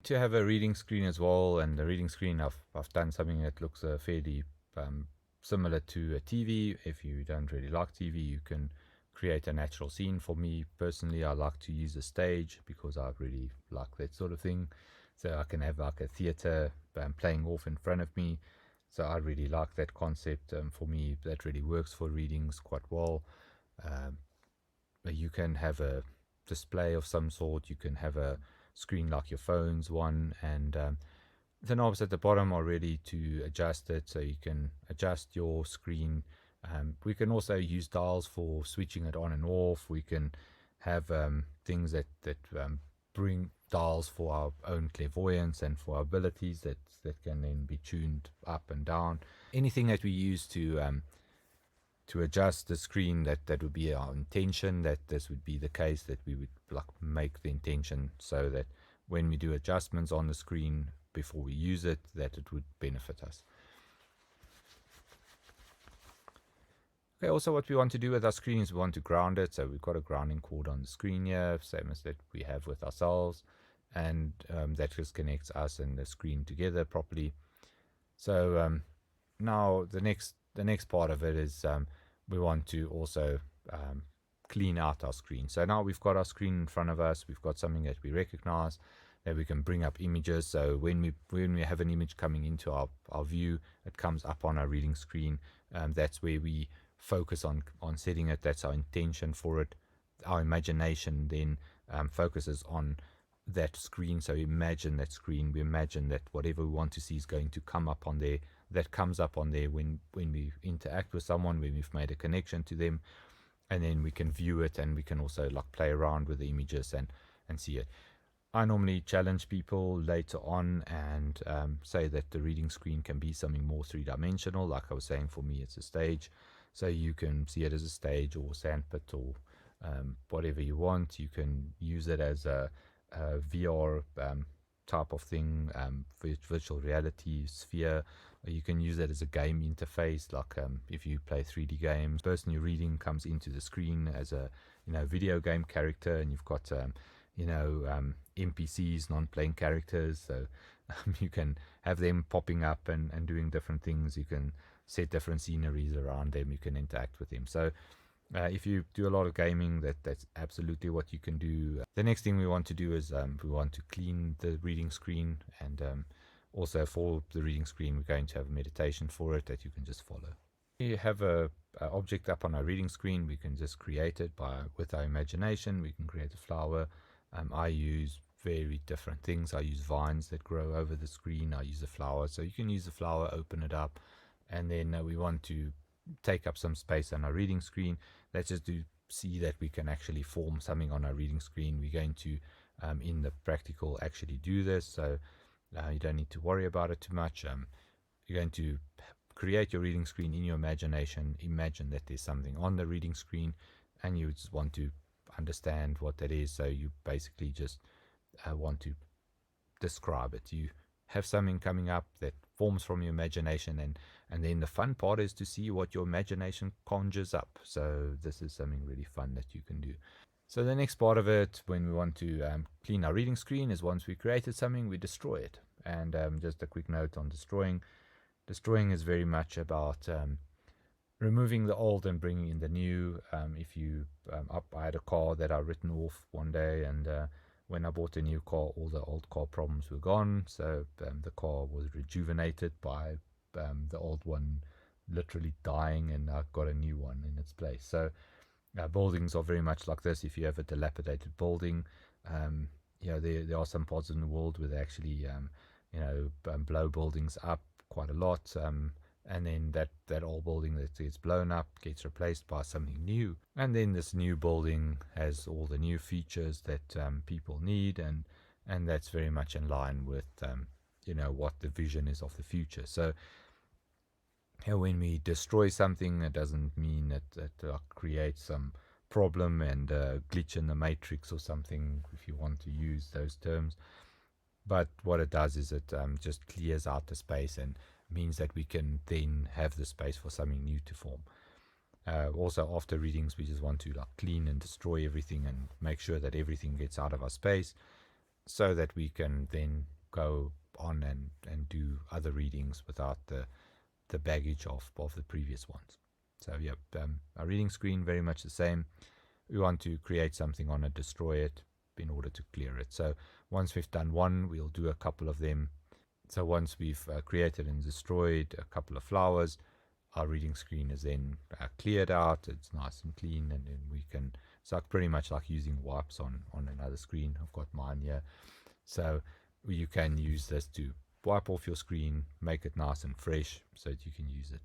To have a reading screen as well, and the reading screen, I've done something that looks fairly similar to a TV. If you don't really like TV, you can create a natural scene. For me personally, I like to use a stage because I really like that sort of thing. So I can have like a theater playing off in front of me. So I really like that concept. For me, that really works for readings quite well. Um, you can have a display of some sort. You can have a screen like your phone's one, and the knobs at the bottom are really to adjust it, so you can adjust your screen. We can also use dials for switching it on and off. We can have things that bring dials for our own clairvoyance and for our abilities that can then be tuned up and down. Anything that we use to adjust the screen, that would be our intention, that this would be the case, that we would like make the intention so that when we do adjustments on the screen before we use it, that it would benefit us. Okay, also what we want to do with our screen is we want to ground it. So we've got a grounding cord on the screen here, same as that we have with ourselves, and that just connects us and the screen together properly. So now the next part of it is we want to also clean out our screen. So now we've got our screen in front of us. We've got something that we recognize, that we can bring up images. So when we have an image coming into our view, it comes up on our reading screen. That's where we focus on setting it. That's our intention for it. Our imagination then focuses on that screen. So imagine that screen. We imagine that whatever we want to see is going to come up on there. That comes up on there when we interact with someone, when we've made a connection to them, and then we can view it, and we can also like play around with the images and see it. I normally challenge people later on and say that the reading screen can be something more three-dimensional. Like I was saying, for me, it's a stage. So you can see it as a stage or sandpit or whatever you want. You can use it as a VR type of thing, virtual reality sphere. Or you can use it as a game interface, like if you play 3D games. The person you're reading comes into the screen as a video game character, and you've got NPCs, non-playing characters. So you can have them popping up and doing different things. You can set different sceneries around them. You can interact with them. So if you do a lot of gaming, that's absolutely what you can do. The next thing we want to do is we want to clean the reading screen, and also for the reading screen, we're going to have a meditation for it that you can just follow. You have a object up on our reading screen. We can just create it with our imagination. We can create a flower. I use very different things. I use vines that grow over the screen. I use a flower. So you can use the flower, open it up, and then we want to take up some space on our reading screen. Let's just see that we can actually form something on our reading screen. We're going to, in the practical, actually do this. So you don't need to worry about it too much. You're going to create your reading screen in your imagination. Imagine that there's something on the reading screen, and you just want to understand what that is. So you basically just want to describe it. You have something coming up that forms from your imagination, and then the fun part is to see what your imagination conjures up. So this is something really fun that you can do. So the next part of it, when we want to clean our reading screen, is once we created something, we destroy it. And just a quick note on destroying. Destroying is very much about removing the old and bringing in the new. If you, I had a car that I written off one day, and when I bought a new car, all the old car problems were gone. So the car was rejuvenated by the old one literally dying, and I got a new one in its place. So buildings are very much like this. If you have a dilapidated building, there are some parts in the world where they actually blow buildings up quite a lot, and then that old building that gets blown up gets replaced by something new, and then this new building has all the new features that people need, and that's very much in line with what the vision is of the future. So when we destroy something, it doesn't mean that creates some problem and glitch in the matrix or something, if you want to use those terms. But what it does is it just clears out the space and means that we can then have the space for something new to form. Also, after readings, we just want to clean and destroy everything and make sure that everything gets out of our space. so that we can then go on and do other readings without the baggage of the previous ones. So yeah, our reading screen very much the same. We want to create something on it, destroy it in order to clear it. So once we've done one, we'll do a couple of them. So once we've created and destroyed a couple of flowers, our reading screen is then cleared out. It's nice and clean, and then we can, it's like pretty much like using wipes on another screen. I've got mine here. So you can use this to wipe off your screen, make it nice and fresh so that you can use it